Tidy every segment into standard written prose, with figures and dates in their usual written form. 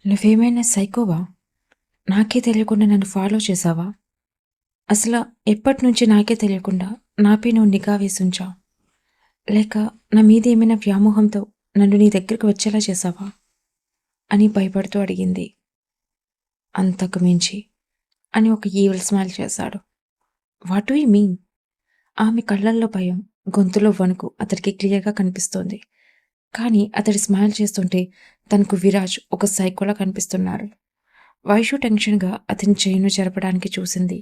నువ్వేమైనా సైకోవా? నాకే తెలియకుండా నన్ను ఫాలో చేశావా? అసల ఎప్పటినుంచి నాకే తెలియకుండా నాపై నువ్వు నిఘా వేసుంచావు? లేక నా మీద ఏమైనా వ్యామోహంతో నన్ను నీ దగ్గరికి వచ్చేలా చేశావా? అని భయపడుతూ అడిగింది. అంతకు మించి అని ఒక ఈవిల్ స్మైల్ చేశాడు. What do you mean? ఆమె కళ్ళల్లో భయం, గొంతులో వణుకు అతడికి క్లియర్‌గా కనిపిస్తోంది. కానీ అతడు స్మైల్ చేస్తుంటే తనకు విరాజ్ ఒక సైకోలా కనిపిస్తున్నాడు. వైషు టెన్షన్‌గా అతని చెయ్యిని జరపడానికి చూసింది.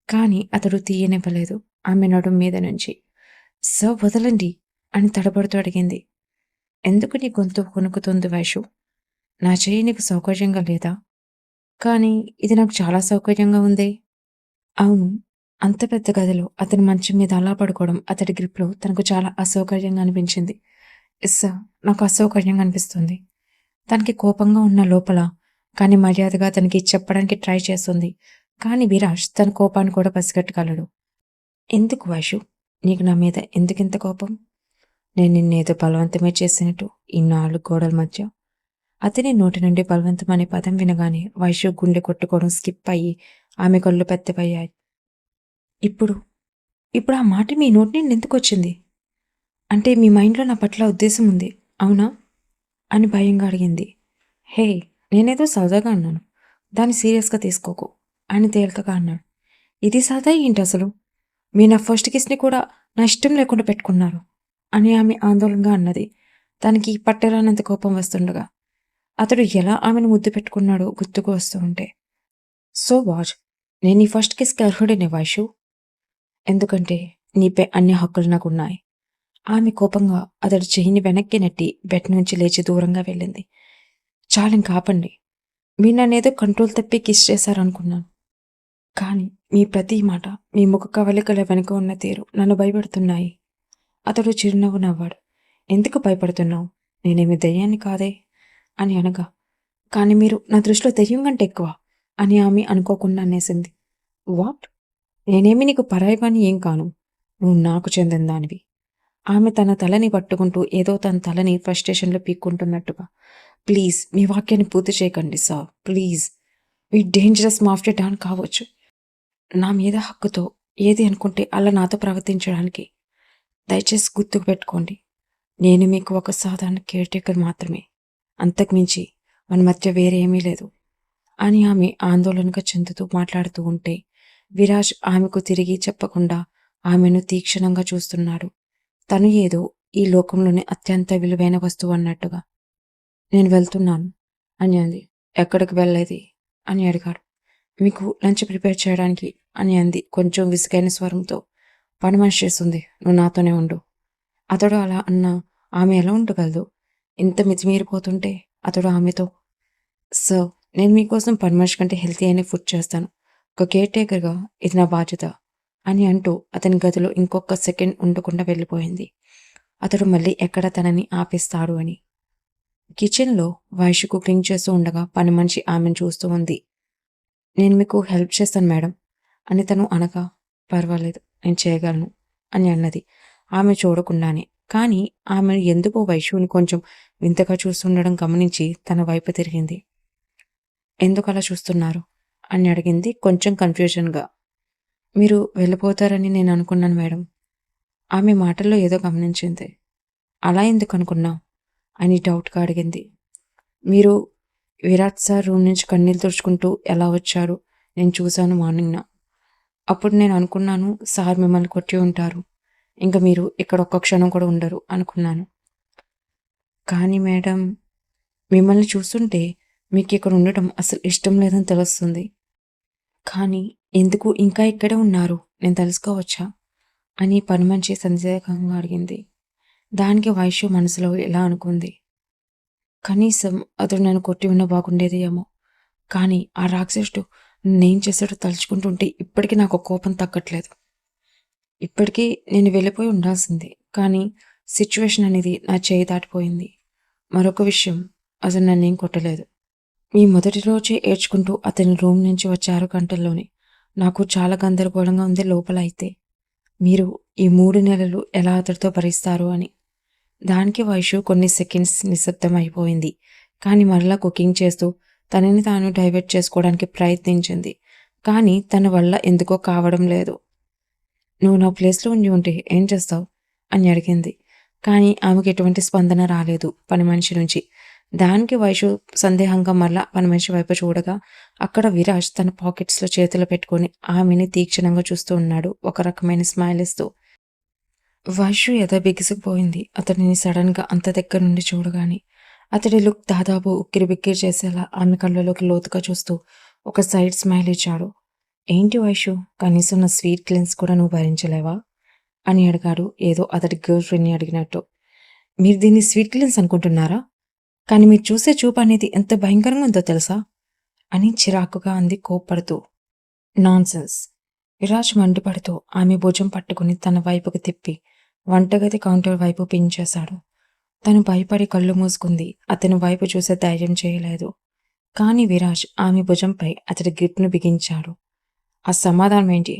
కానీ అతడు తీయనివ్వలేదు ఆమె నడుం మీద నుంచి. సర్ వదలండి అని తడబడుతూ అడిగింది. ఎందుకు నీ గొంతు వణుకుతుంది వైషు? నా చెయ్యి నీకు సౌకర్యంగా లేదా? కానీ ఇది నాకు చాలా సౌకర్యంగా ఉందే. అవును. అంత పెద్ద గదిలో అతని మంచం మీద అలా పడుకోవడం అతడి గ్రిప్‌లో తనకు చాలా అసౌకర్యంగా అనిపించింది. ఎస్ సర్, నాకు అసౌకర్యంగా అనిపిస్తుంది. తనకి కోపంగా ఉన్న లోపల, కానీ మర్యాదగా తనకి చెప్పడానికి ట్రై చేస్తుంది. కానీ విరాజ్ తన కోపాన్ని కూడా పసిగట్టగలడు. ఎందుకు వైషు? నీకు నా మీద ఎందుకింత కోపం? నేను నిన్నేదో బలవంతమే చేసినట్టు ఈ 4 గోడల మధ్య. అతని నోటి నుండి బలవంతం అనే పదం వినగానే వైషు గుండె కొట్టుకోవడం స్కిప్ అయ్యి ఆమె కళ్ళు పెద్దవయ్యాయి. ఇప్పుడు ఇప్పుడు ఆ మాట మీ నోటి నుండి ఎందుకొచ్చింది? అంటే మీ మైండ్‌లో నా పట్ల ఉద్దేశం ఉంది, అవునా? అని భయంగా అడిగింది. హే! నేనేదో సరదాగా అన్నాను. దాన్ని సీరియస్‌గా తీసుకోకు అని తేలికగా అన్నాడు. ఇది సరదా ఏంటసలు? మీరు నా ఫస్ట్ కిస్‌ని కూడా నా ఇష్టం లేకుండా పెట్టుకున్నారు అని ఆమె ఆందోళనగా అన్నది. తనకి పట్టరానంత కోపం వస్తుండగా. అతడు ఎలా ఆమెను ముద్దు పెట్టుకున్నాడో గుర్తుకు వస్తూ ఉంటే. So what? నేను నీ ఫస్ట్ కిస్‌కి అర్హుడినే వైషు. ఎందుకంటే నీపై అన్ని హక్కులు నాకున్నాయి. ఆమె కోపంగా అతడి చెయ్యిని వెనక్కి నెట్టి బెడ్ నుంచి లేచి దూరంగా వెళ్ళింది. చాలింక ఆపండి. మీరు నన్నేదో కంట్రోల్ తప్పి కిస్ చేశారనుకున్నాను. కానీ మీ ప్రతి మాట, మీ ముఖ కవళికల వెనుక ఉన్న తీరు నన్ను భయపెడుతున్నాయి. అతడు చిరునవ్వు నవ్వాడు. ఎందుకు భయపడుతున్నావు? నేనేమి దెయ్యాన్ని కాదే అని అనగా, కానీ మీరు నా దృష్టిలో దెయ్యం కంటే ఎక్కువ అని ఆమె అనుకోకుండా అనేసింది. వాట్? నేనేమి నీకు పరాయివాణ్ణి ఏం కాను. నువ్వు నాకు చెందిన దానివి. ఆమె తన తలని పట్టుకుంటూ ఏదో తన తలని ఫ్రస్ట్రేషన్‌లో పీక్కుంటున్నట్టుగా. ప్లీజ్ మీ వాక్యాన్ని పూర్తి చేయకండి సార్. ప్లీజ్. మీరు డేంజరస్ మాఫియా డాన్ కావచ్చు. నా మీద హక్కుతో ఏది అనుకుంటే అలా నాతో ప్రవర్తించడానికి. దయచేసి గుర్తుకు పెట్టుకోండి. నేను మీకు ఒక సాధారణ కేర్‌టేకర్ మాత్రమే. అంతకుమించి మన మధ్య వేరే ఏమీ లేదు అని ఆమె ఆందోళనగా చెందుతూ మాట్లాడుతూ ఉంటే, విరాజ్ ఆమెకు తిరిగి చెప్పకుండా ఆమెను తీక్షణంగా చూస్తున్నాడు. తను ఏదో ఈ లోకంలోని అత్యంత విలువైన వస్తువు అన్నట్టుగా. నేను వెళ్తున్నాను అని అంది. ఎక్కడికి వెళ్ళేది అని అడిగాడు. మీకు లంచ్ ప్రిపేర్ చేయడానికి అని అంది కొంచెం విసుగైన స్వరంతో. పని మనిషి చేస్తుంది, నువ్వు నాతోనే ఉండు. అతడు అలా అన్నా ఆమె ఎలా ఉండగలదు? ఇంత మితిమీరిపోతుంటే అతడు ఆమెతో, సర్, నేను మీకోసం పని మనిషి కంటే హెల్తీ అయిన ఫుడ్ చేస్తాను. ఒక కేర్ టేకర్గా ఇది నా బాధ్యత అని అంటూ అతని గదిలో ఇంకొక సెకండ్ ఉండకుండా వెళ్ళిపోయింది. అతడు మళ్ళీ ఎక్కడ తనని ఆపేస్తాడు అని. కిచెన్లో వైషు కుకింగ్ చేస్తూ ఉండగా పని మనిషి ఆమెను చూస్తూ ఉంది. నేను మీకు హెల్ప్ చేస్తాను మేడం అని తను అనగా, పర్వాలేదు నేను చేయగలను అని అన్నది ఆమె చూడకుండానే. కానీ ఆమె ఎందుకో వైషుని కొంచెం వింతగా చూస్తుండడం గమనించి తన వైపు తిరిగింది. ఎందుకలా చూస్తున్నారు అని అడిగింది కొంచెం కన్ఫ్యూజన్గా. మీరు వెళ్ళిపోతారని నేను అనుకున్నాను మేడం. ఆమె మాటల్లో ఏదో గమనించింది. అలా ఎందుకు అనుకున్నావు అని డౌట్గా అడిగింది. మీరు విరాట్ సార్ రూమ్ నుంచి కన్నీళ్ళు తుడుచుకుంటూ ఎలా వచ్చారు నేను చూశాను మార్నింగ్‌న. అప్పుడు నేను అనుకున్నాను సార్ మిమ్మల్ని కొట్టి ఉంటారు. ఇంక మీరు ఇక్కడ ఒక్క క్షణం కూడా ఉండరు అనుకున్నాను. కానీ మేడం, మిమ్మల్ని చూస్తుంటే మీకిక్కడ ఉండటం అసలు ఇష్టం లేదని తెలుస్తుంది. కానీ ఎందుకు ఇంకా ఇక్కడే ఉన్నారు నేను తెలుసుకోవచ్చా? అని పనిమనిషి సందేహంగా అడిగింది. దానికి వైషు మనసులో ఇలా అనుకుంది. కనీసం అతడు నన్ను కొట్టి ఉన్నా బాగుండేది ఏమో. కానీ ఆ రాక్షసుడు నన్నేం చేశాడో తలుచుకుంటుంటే ఇప్పటికీ నాకు కోపం తగ్గట్లేదు. ఇప్పటికీ నేను వెళ్ళిపోయి ఉండాల్సింది. కానీ సిట్యుయేషన్ అనేది నా చేయి దాటిపోయింది. మరొక విషయం, అతను నన్నేం కొట్టలేదు. మీ మొదటి రోజే ఏడ్చుకుంటూ అతని రూమ్ నుంచి వచ్చే 6 గంటల్లోనే నాకు చాలా గందరగోళంగా ఉంది లోపల అయితే. మీరు ఈ 3 నెలలు ఎలా అతడితో భరిస్తారు అని. దానికి వైషు కొన్ని సెకండ్స్ నిశ్శబ్దం అయిపోయింది. కానీ మరలా కుకింగ్ చేస్తూ తనని తాను డైవర్ట్ చేసుకోవడానికి ప్రయత్నించింది. కానీ తన వల్ల ఎందుకో కావడం లేదు. నువ్వు నా ప్లేస్లో ఉండి ఉంటే ఏం చేస్తావు అని అడిగింది. కానీ ఆమెకు ఎటువంటి స్పందన రాలేదు పని మనిషి నుంచి. దానికి వైషు సందేహంగా మళ్ళా పని మనిషి వైపు చూడగా అక్కడ విరాజ్ తన పాకెట్స్లో చేతులు పెట్టుకొని ఆమెని తీక్షణంగా చూస్తూ ఉన్నాడు, ఒక రకమైన స్మైల్ ఇస్తూ. వైషు ఎద బిగిసిపోయింది అతడిని సడన్గా అంత దగ్గర నుండి చూడగానే. అతడి లుక్ దాదాపు ఉక్కిరి బిక్కిరి చేసేలా ఆమె కళ్ళలోకి లోతుగా చూస్తూ ఒక సైడ్ స్మైల్ ఇచ్చాడు. ఏంటి వైషు, కనీసం నా స్వీట్ క్లెన్స్ కూడా నువ్వు భరించలేవా అని అడిగాడు, ఏదో అతడి గర్ల్ ఫ్రెండ్ని అడిగినట్టు. మీరు దీన్ని స్వీట్ క్లెన్స్ అనుకుంటున్నారా? కానీ మీరు చూసే చూపు అనేది ఎంత భయంకరంగా ఉందో తెలుసా అని చిరాకుగా అంది కోప్పడుతూ. నాన్సెన్స్. విరాజ్ మండిపడుతూ ఆమె భుజం పట్టుకుని తన వైపుకు తిప్పి వంటగది కౌంటర్ వైపు పించేశాడు. తను భయపడి కళ్ళు మూసుకుంది. అతని వైపు చూసే ధైర్యం చేయలేదు. కానీ విరాజ్ ఆమె భుజంపై అతడి గ్రిప్ను బిగించాడు. ఆ సమాధానం ఏంటి?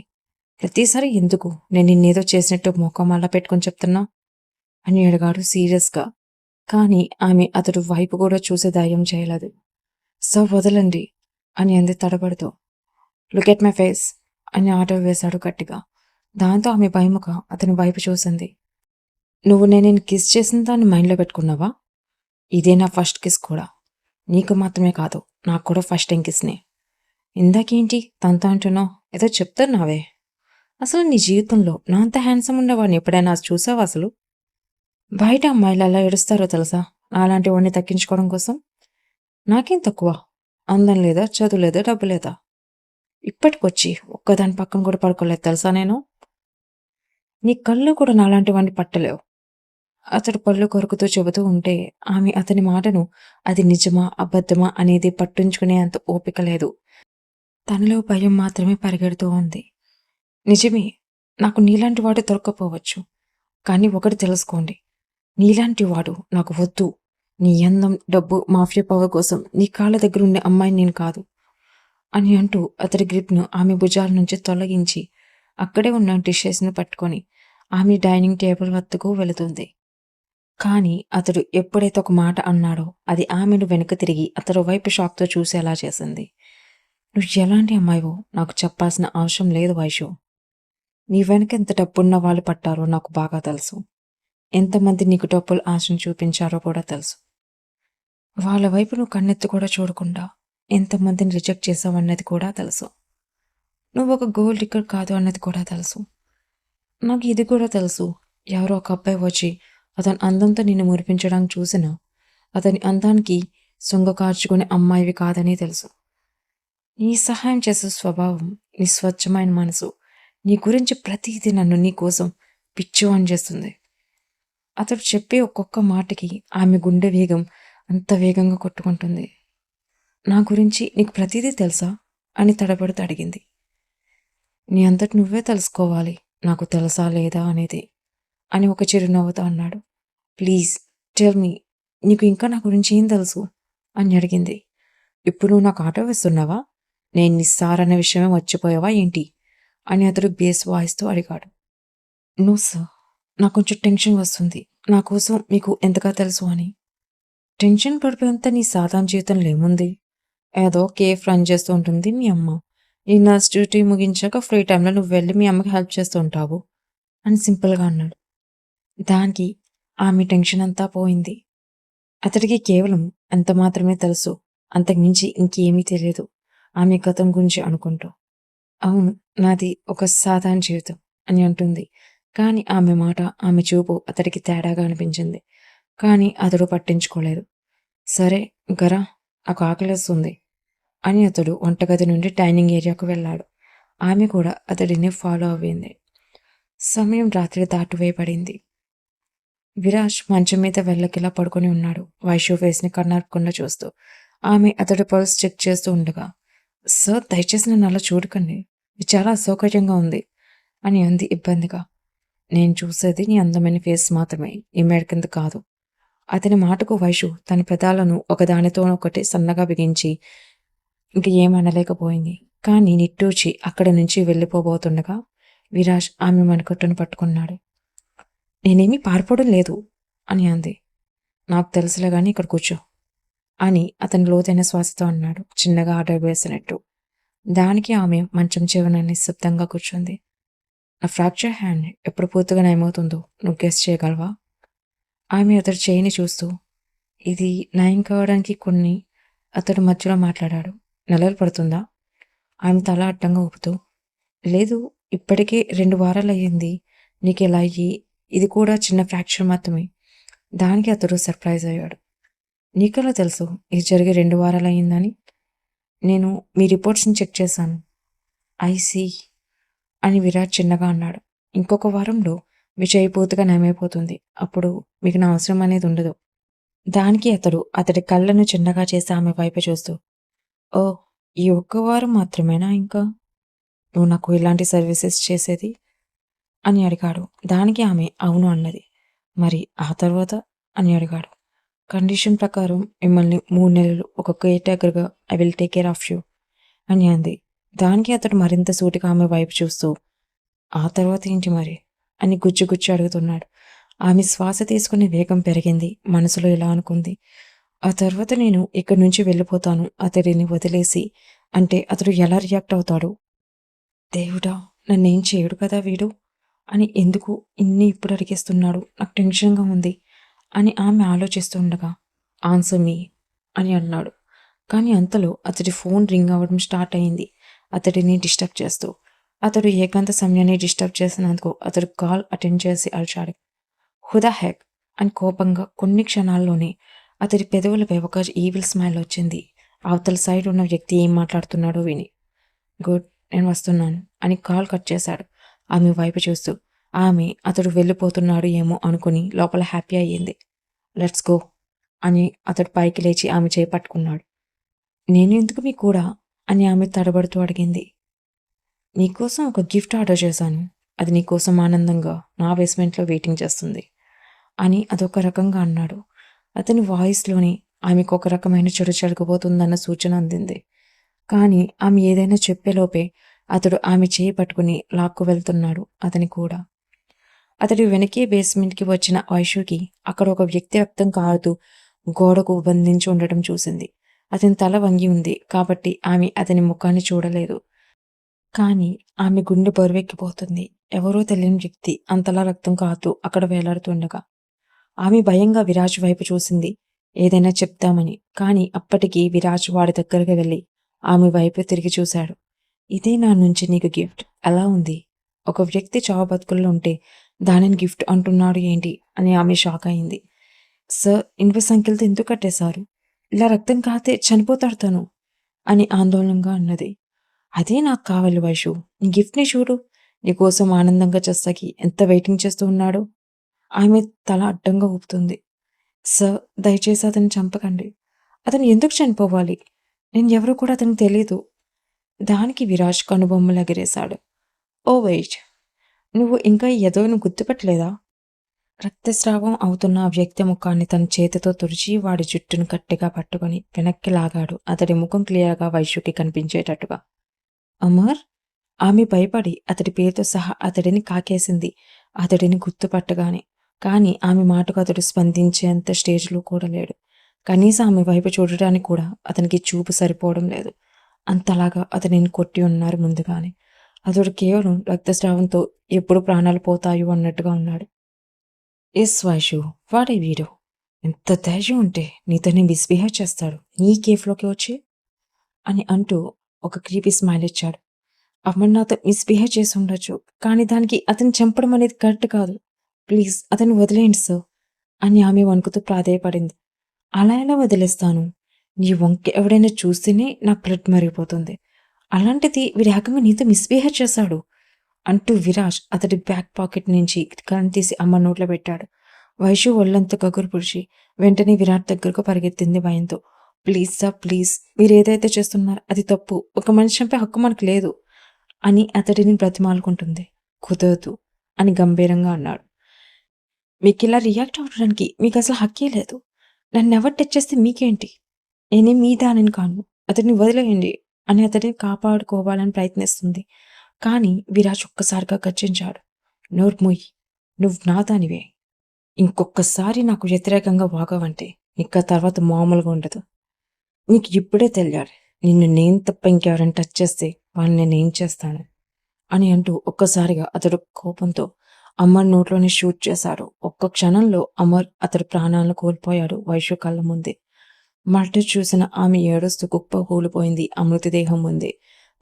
ప్రతిసారి ఎందుకు నేను నిన్నేదో చేసినట్టు మొఖం అలా పెట్టుకొని చెప్తున్నా అని అడిగాడు సీరియస్గా. కానీ ఆమె అతడు వైపు కూడా చూసే ధైర్యం చేయలేదు. సో వదలండి అని అంది తడబడుతూ. లుక్ ఎట్ మై ఫేస్ అని ఆర్డర్ వేశాడు గట్టిగా. దాంతో ఆమె భయముగా అతని వైపు చూసింది. నువ్వు నేను కిస్ చేసిన దాన్ని మైండ్లో పెట్టుకున్నావా? ఇదే నా ఫస్ట్ కిస్ కూడా. నీకు మాత్రమే కాదు, నాకు కూడా ఫస్ట్ టైం కిస్నే. ఇందాకేంటి తనతో అంటున్నావు? ఏదో చెప్తున్నావే. అసలు నీ జీవితంలో నా అంత హ్యాండ్సమ్ ఉండేవాడిని ఎప్పుడైనా చూసావా అసలు? బయట అమ్మాయిలు అలా ఏడుస్తారో తెలుసా అలాంటి వాడిని తగ్గించుకోవడం కోసం? నాకేం తక్కువ? అందం లేదా, చదువు లేదా, డబ్బు లేదా? ఇప్పటికొచ్చి ఒక్కదాని పక్కన కూడా పడుకోలేదు తెలుసా నేను? నీ కళ్ళు కూడా నాలాంటి వాడిని పట్టలేవు. అతడు పళ్ళు కొరుకుతూ చెబుతూ ఉంటే ఆమె అతని మాటను అది నిజమా అబద్ధమా అనేది పట్టించుకునే అంత ఓపిక లేదు. తనలో భయం మాత్రమే పరిగెడుతూ ఉంది. నిజమే, నాకు నీలాంటి వాడు దొరక్కపోవచ్చు. కానీ ఒకటి తెలుసుకోండి, నీలాంటి వాడు నాకు వద్దు. నీ అందం, డబ్బు, మాఫియా పవర్ కోసం నీ కాళ్ళ దగ్గర ఉండే అమ్మాయిని నేను కాదు అని అంటూ అతడి గ్రిప్ను ఆమె భుజాల నుంచి తొలగించి అక్కడే ఉన్న డిషెస్ను పట్టుకొని ఆమె డైనింగ్ టేబుల్ వద్దకు వెళుతుంది. కానీ అతడు ఎప్పుడైతే ఒక మాట అన్నాడో అది ఆమెను వెనుక తిరిగి అతడు వైపు షాక్తో చూసేలా చేసింది. నువ్వు ఎలాంటి అమ్మాయివో నాకు చెప్పాల్సిన అవసరం లేదు వైషు. నీ వెనక ఎంత డబ్బున్న వాళ్ళు పట్టారో నాకు బాగా తెలుసు. ఎంతమంది నీకు డబ్బులు ఆశను చూపించారో కూడా తెలుసు. వాళ్ళ వైపు నువ్వు కన్నెత్తి కూడా చూడకుండా ఎంతమందిని రిజెక్ట్ చేసావన్నది కూడా తెలుసు. నువ్వు ఒక గోల్డ్ డిగ్గర్ కాదు అన్నది కూడా తెలుసు. నాకు ఇది కూడా తెలుసు, ఎవరో ఒక అబ్బాయి వచ్చి అతని అందంతో నిన్ను మురిపించడానికి చూసినా అతని అందానికి సొంగ కార్చుకునే అమ్మాయివి కాదని తెలుసు. నీ సహాయం చేసే స్వభావం, నీ స్వచ్ఛమైన మనసు, నీ గురించి ప్రతిదీ నన్ను నీ కోసం పిచ్చివాణ్ణి చేస్తుంది. అతడు చెప్పే ఒక్కొక్క మాటకి ఆమె గుండె వేగం అంత వేగంగా కొట్టుకుంటుంది. నా గురించి నీకు ప్రతిదీ తెలుసా అని తడబడుతూ అడిగింది. నీ అంతటి నువ్వే తెలుసుకోవాలి నాకు తెలుసా లేదా అనేది అని ఒక చిరునవ్వుతో అన్నాడు. ప్లీజ్ టెల్ మీ, నీకు ఇంకా నా గురించి ఏం తెలుసు అని అడిగింది. ఇప్పుడు నువ్వు నాకు ఆటో వేస్తున్నావా? నేను నిస్సారన్న విషయమే మర్చిపోయావా ఏంటి అని అతడు బేస్ వాయిస్తో అడిగాడు. నో సార్, నాకు కొంచెం టెన్షన్ వస్తుంది, నా కోసం మీకు ఎంతగా తెలుసు అని. టెన్షన్ పడిపోయేంత నీ సాధారణ జీవితంలో ఏముంది? ఏదో కేఫ్ రన్ చేస్తూ ఉంటుంది మీ అమ్మ. ఈ నర్స్ డ్యూటీ ముగించాక ఫ్రీ టైంలో నువ్వు వెళ్ళి మీ అమ్మకి హెల్ప్ చేస్తూ ఉంటావు అని సింపుల్గా అన్నాడు. దానికి ఆమె టెన్షన్ అంతా పోయింది. అతడికి కేవలం అంత మాత్రమే తెలుసు, అంతకుమించి ఇంకేమీ తెలియదు ఆమె గతం గురించి అనుకుంటూ. అవును, నాది ఒక సాధారణ జీవితం అని అంటుంది. కానీ ఆమె మాట, ఆమె చూపు అతడికి తేడాగా అనిపించింది. కానీ అతడు పట్టించుకోలేదు. సరే గరా, నాకు ఆకలేస్తుంది అని అతడు వంటగది నుండి డైనింగ్ ఏరియాకు వెళ్ళాడు. ఆమె కూడా అతడిని ఫాలో అయ్యింది. సమయం రాత్రి దాటివేయబడింది. విరాజ్ మంచం మీద వెళ్ళకిలా పడుకొని ఉన్నాడు, వైషు ఫేస్ని కన్నార్పకుండా చూస్తూ. ఆమె అతడి పల్స్ చెక్ చేస్తూ ఉండగా, సార్ దయచేసి నన్ను అలా చూడకండి, ఇది చాలా అసౌకర్యంగా ఉంది అని అంది ఇబ్బందిగా. నేను చూసేది నీ అందమైన ఫేస్ మాత్రమే, నీ మెడ కింద కాదు. అతని మాటకు వైషు తన పెదాలను ఒకదానితో ఒకటి సన్నగా బిగించి ఇంక ఏమనలేకపోయింది. కానీ నిట్టూర్చి అక్కడి నుంచి వెళ్ళిపోబోతుండగా విరాజ్ ఆమె మణికట్టును పట్టుకున్నాడు. నేనేమీ పారిపోవడం లేదు అని అంది. నాకు తెలుసులే కానీ ఇక్కడ కూర్చో అని అతను లోతైన శ్వాసతో అన్నాడు, చిన్నగా అడుగు వేసినట్టు. దానికి ఆమె మంచం చివరన నిశ్శబ్దంగా కూర్చుంది. నా ఫ్రాక్చర్ హ్యాండ్ ఎప్పుడు పూర్తిగా నయమవుతుందో నువ్వు గెస్ చేయగలవా? ఆమె అతడి చేయిని చూస్తూ, ఇది నయం కావడానికి కొన్ని అతడు మధ్యలో మాట్లాడాడు. నెలలు పడుతుందా? ఆమె తల అడ్డంగా ఊపుతూ, లేదు, ఇప్పటికే 2 వారాలయ్యింది నీకిలా అయ్యి. ఇది కూడా చిన్న ఫ్రాక్చర్ మాత్రమే. దానికి అతడు సర్ప్రైజ్ అయ్యాడు. నీకెలా తెలుసు ఇది జరిగి 2 వారాలయ్యిందని? నేను మీ రిపోర్ట్స్ని చెక్ చేశాను. ఐ సీ అని విరాట్ చిన్నగా అన్నాడు. ఇంకొక వారంలో మీ చేయి పూర్తిగా నయమైపోతుంది. అప్పుడు మీకు నా అవసరం అనేది ఉండదు. దానికి అతడు అతడి కళ్ళను చిన్నగా చేసి ఆమె వైపు చూస్తూ, ఓ, ఈ ఒక్క వారం మాత్రమేనా ఇంకా నువ్వు నాకు ఇలాంటి సర్వీసెస్ చేసేది అని అడిగాడు. దానికి ఆమె అవును అన్నది. మరి ఆ తర్వాత అని అడిగాడు. కండిషన్ ప్రకారం మిమ్మల్ని 3 నెలలు ఒక కేర్ టేకర్గా I will take care of you అని అంది. దానికి అతడు మరింత సూటిగా ఆమె వైపు చూస్తూ, ఆ తర్వాత ఏంటి మరి అని గుచ్చి గుచ్చి అడుగుతున్నాడు. ఆమె శ్వాస తీసుకునే వేగం పెరిగింది. మనసులో ఇలా అనుకుంది, ఆ తర్వాత నేను ఇక్కడి నుంచి వెళ్ళిపోతాను అతడిని వదిలేసి. అంటే అతడు ఎలా రియాక్ట్ అవుతాడు? దేవుడా, నన్నేం చేయడు కదా వీడు అని ఎందుకు ఇన్ని ఇప్పుడు అడిగేస్తున్నాడు, నాకు టెన్షన్గా ఉంది అని ఆమె ఆలోచిస్తుండగా, ఆన్సర్ మీ అని అన్నాడు. కానీ అంతలో అతడి ఫోన్ రింగ్ అవ్వడం స్టార్ట్ అయింది, అతడిని డిస్టర్బ్ చేస్తూ. అతడు ఏకాంత సమయాన్ని డిస్టర్బ్ చేసినందుకు అతడు కాల్ అటెండ్ చేసి అరిచాడు, హుదా హెక్ అని కోపంగా. కొన్ని క్షణాల్లోనే అతడి పెదవులపై ఒక ఈవిల్ స్మైల్ వచ్చింది, అవతల సైడ్ ఉన్న వ్యక్తి ఏం మాట్లాడుతున్నాడో విని. గుడ్, నేను వస్తున్నాను అని కాల్ కట్ చేశాడు ఆమె వైపు చూస్తూ. ఆమె అతడు వెళ్ళిపోతున్నాడు ఏమో అనుకుని లోపల హ్యాపీ అయ్యింది. లెట్స్ గో అని అతడు పైకి లేచి ఆమె చేయి పట్టుకున్నాడు. నేను ఎందుకు మీ కూడా అని ఆమె తడబడుతూ అడిగింది. నీకోసం ఒక గిఫ్ట్ ఆర్డర్ చేశాను, అది నీకోసం ఆనందంగా నా బేస్మెంట్లో వెయిటింగ్ చేస్తుంది అని అదొక రకంగా అన్నాడు. అతని వాయిస్లోని ఆమెకు ఒక రకమైన చెడు జరగబోతుందన్న సూచన అందింది. కానీ ఆమె ఏదైనా చెప్పేలోపే అతడు ఆమె చేయి పట్టుకుని లాక్కు వెళ్తున్నాడు. అతని కూడా అతడి వెనకే బేస్మెంట్కి వచ్చిన వైషుకి అక్కడ ఒక వ్యక్తి రక్తం కారుతూ గోడకు బంధించి ఉండటం చూసింది. అతని తల వంగి ఉంది కాబట్టి ఆమె అతని ముఖాన్ని చూడలేదు. కానీ ఆమె గుండె బరువెక్కిపోతుంది. ఎవరో తెలియని వ్యక్తి అంతలా రక్తం కారుతూ అక్కడ వేలాడుతుండగా ఆమె భయంగా విరాజ్ వైపు చూసింది, ఏదైనా చెప్తామని. కానీ అప్పటికి విరాజ్ వాడి దగ్గరికి వెళ్ళి ఆమె వైపు తిరిగి చూశాడు. ఇదే నా నుంచి నీకు గిఫ్ట్, ఎలా ఉంది? ఒక వ్యక్తి చావు బతుకుల్లో ఉంటే దానిని గిఫ్ట్ అంటున్నాడు ఏంటి అని ఆమె షాక్ అయింది. సార్, ఇనుప సంఖ్యలతో ఎందుకు కట్టేశారు? ఇలా రక్తం కాతే చనిపోతాడు తను అని ఆందోళనగా అన్నది. అదే నాకు కావాలి వైషు, నీ గిఫ్ట్ని చూడు, నీకోసం ఆనందంగా చస్తాకి ఎంత వెయిటింగ్ చేస్తూ ఉన్నాడో. ఆమె తల అడ్డంగా ఊపుతుంది. సార్, దయచేసి అతన్ని చంపకండి. అతను ఎందుకు చనిపోవాలి? నేను ఎవరో కూడా అతనికి తెలియదు. దానికి విరాజ్ కనుబొమ్మలు ఎగరేశాడు. ఓ వెయిట్, నువ్వు ఇంకా ఈ ఎదవను గుర్తుపట్టలేదా? రక్తస్రావం అవుతున్న ఆ వ్యక్తి ముఖాన్ని తన చేతితో తుడిచి వాడి జుట్టును గట్టిగా పట్టుకొని వెనక్కి లాగాడు, అతడి ముఖం క్లియర్గా వైశ్యుకి కనిపించేటట్టుగా. అమర్? ఆమె భయపడి అతడి పేరుతో సహా అతడిని కాకేసింది, అతడిని గుర్తుపట్టగానే. కానీ ఆమె మాటకు అతడు స్పందించేంత స్టేజ్లో కూడా లేడు. కనీసం ఆమె వైపు చూడటానికి కూడా అతనికి చూపు సరిపోవడం లేదు. అంతలాగా అతనిని కొట్టి ఉన్నారు ముందుగానే. అతడు కేవలం రక్తస్రావంతో ఎప్పుడు ప్రాణాలు పోతాయో అన్నట్టుగా ఉన్నాడు. ఎస్ వైషు, వాడే వీడు. ఎంత ధైర్యం ఉంటే నీతోనే మిస్బిహేవ్ చేస్తాడు నీ కేఫ్లోకి వచ్చి అని అంటూ ఒక క్రీపీ స్మైల్ ఇచ్చాడు. అమర్ నాతో మిస్బిహేవ్ చేసి ఉండొచ్చు, కానీ దానికి అతన్ని చంపడం అనేది కరెక్ట్ కాదు. ప్లీజ్ అతన్ని వదిలేయండి సార్ అని ఆమె వణుకుతూ ప్రాధేయపడింది. అలా ఎలా వదిలేస్తాను? నీ వంక ఎవడైనా చూస్తేనే నా బ్లడ్ మరిగిపోతుంది. అలాంటిది వీడు ఏకంగా నీతో మిస్బిహేవ్ చేశాడు అంటూ విరాజ్ అతడి బ్యాక్ పాకెట్ నుంచి గన్ తీసి అమ్మ నోట్లో పెట్టాడు. వైషు ఒళ్ళంతా గగురు పుడిచి వెంటనే విరాట్ దగ్గరకు పరిగెత్తింది భయంతో. ప్లీజ్ సార్, ప్లీజ్, మీరు ఏదైతే చేస్తున్నారో అది తప్పు, ఒక మనిషి చంపే హక్కు మనకు లేదు అని అతడిని బ్రతిమాలుకుంటుంది. కుదరదు అని గంభీరంగా అన్నాడు. మీకు ఇలా రియాక్ట్ అవ్వడానికి మీకు అసలు హక్కే లేదు. నన్ను ఎవరు టచ్ చేస్తే మీకేంటి? నేనేం మీ దానిని కాను, అతన్ని వదిలేయండి అని అతడిని కాపాడుకోవాలని ప్రయత్నిస్తుంది. కానీ విరాజ్ ఒక్కసారిగా గర్జించాడు. నోర్మొయ్, నువ్వు నా దానివే. ఇంకొక్కసారి నాకు వ్యతిరేకంగా వాగవంటే ఇంకా తర్వాత మామూలుగా ఉండదు నీకు ఇప్పుడే తెలియాలి. నిన్ను నేను తప్ప ఇంకెవరైనా టచ్ చేస్తే వాళ్ళని నేనేం చేస్తాను అని అంటూ ఒక్కసారిగా అతడు కోపంతో అమర్ నోట్లోనే షూట్ చేశాడు. ఒక్క క్షణంలో అమర్ అతడి ప్రాణాలను కోల్పోయాడు వైశ్య కళ్ళ ముందే. మర్డర్ చూసిన ఆమె ఏడుస్తూ కుప్ప కూలిపోయింది ఆ మృతదేహం ముందే.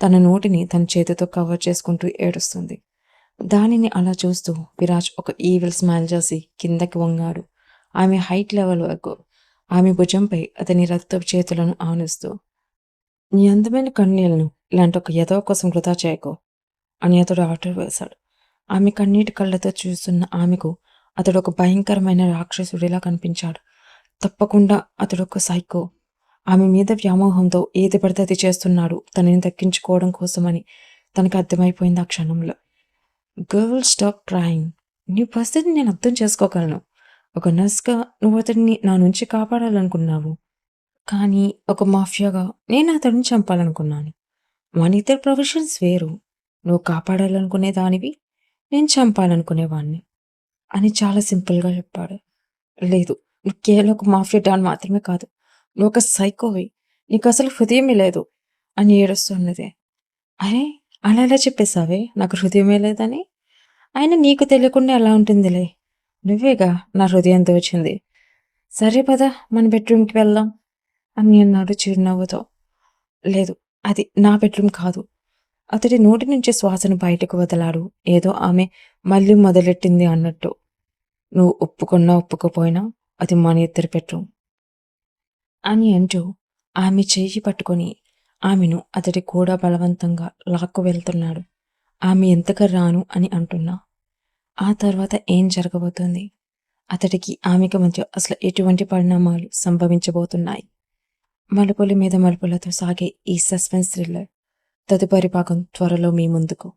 తన నోటిని తన చేతితో కవర్ చేసుకుంటూ ఏడుస్తుంది. దానిని అలా చూస్తూ విరాజ్ ఒక ఈవిల్ స్మైల్ చేసి కిందకి వంగాడు. ఆమె హైట్ లెవెల్ వరకు ఆమె భుజంపై అతని రక్తపు చేతులను ఆనిస్తూ, నీ అందమైన కన్నీళ్లను ఇలాంటి ఒక ఎదవ కోసం వృధా చేయకు అని అతడు ఆర్డర్ వేశాడు. ఆమె కన్నీటి కళ్ళతో చూస్తున్న ఆమెకు అతడు ఒక భయంకరమైన రాక్షసుడిలా కనిపించాడు. తప్పకుండా అతడు ఒక సైకో. ఆమె మీద వ్యామోహంతో ఏది పడితే అది చేస్తున్నాడు తనని దక్కించుకోవడం కోసమని తనకు అర్థమైపోయింది ఆ క్షణంలో. Girl stop crying. నీ పరిస్థితిని నేను అర్థం చేసుకోగలను. ఒక నర్స్గా నువ్వు అతడిని నా నుంచి కాపాడాలనుకున్నావు. కానీ ఒక మాఫియాగా నేను అతడిని చంపాలనుకున్నాను. మన ఇద్దరు ప్రొఫెషన్స్ వేరు. నువ్వు కాపాడాలనుకునే దానివి, నేను చంపాలనుకునేవాణ్ణి అని చాలా సింపుల్గా చెప్పాడు. లేదు, నువ్వు కేవలం ఒక మాఫియా డాన్ మాత్రమే కాదు, నువ్వు ఒక సైకోవి. నీకు అసలు హృదయమే లేదు అని ఏడుస్తున్నది. అరే, అలా ఎలా చెప్పేశావే నాకు హృదయమే లేదని? అయినా నీకు తెలియకుండా ఎలా ఉంటుందిలే. నువ్వేగా నా హృదయం దోచింది. సరే పద, మన బెడ్రూమ్కి వెళ్దాం అని అన్నాడు చిరునవ్వుతో. లేదు, అది నా బెడ్రూమ్ కాదు. అతడి నోటి నుంచి శ్వాసను బయటకు వదలాడు, ఏదో ఆమె మళ్ళీ మొదలెట్టింది అన్నట్టు. నువ్వు ఒప్పుకున్నా ఒప్పుకోపోయినా అది మన ఇద్దరి బెడ్రూమ్ అని అంటూ ఆమె చెయ్యి పట్టుకొని ఆమెను అతడి కూడా బలవంతంగా లాక్కు వెళ్తున్నాడు. ఆమె ఎంతగా రాను అని అంటున్నా. ఆ తర్వాత ఏం జరగబోతుంది? అతడికి ఆమెకి మధ్య అసలు ఎటువంటి పరిణామాలు సంభవించబోతున్నాయి? మలుపుల మీద మలుపులతో సాగే ఈ సస్పెన్స్ థ్రిల్లర్ తదుపరి భాగం త్వరలో మీ ముందుకు.